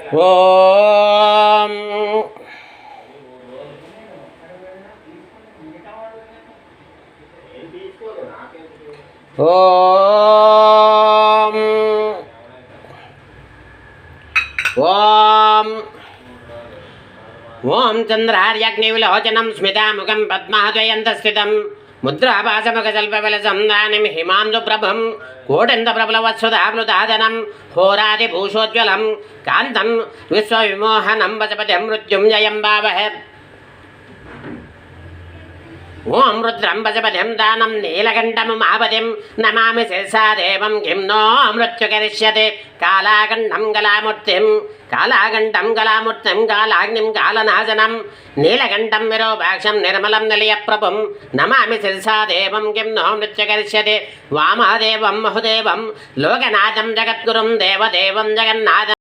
ఓం ఓం ఓం ఓం చంద్రార్యగ్నివిలోచనం స్మితాముఖం పద్మాద్వయంతస్థితం ముద్రాభాసముఖల్పవిలసం దానిం హిమాంశుప్రభం కోటంతప్రబలవత్సుధాప్లుతాదనం హోరాదిభూషోజ్వలం కాంతం విశ్వవిమోహనం వసపతిం మృత్యుంజయం భావహే ఓం రుద్రం వసపతిం దానం నీలకంఠముమాపతిం నమామి శిరసా దేవం కిం నో మృత్యుకరిష్యతే కాళాకంఠం కళామూర్తిం కాళాగ్నిం కాళనాశనం నీలకంఠం విరూపాక్షం నిర్మలం నిలయప్రభుం నమామి శిరసా దేవం కిం నో మృత్యుకరిష్యతే వామదేవం మహుదేవం లోకనాథం జగద్గురుం దేవదేవం జగన్నాథం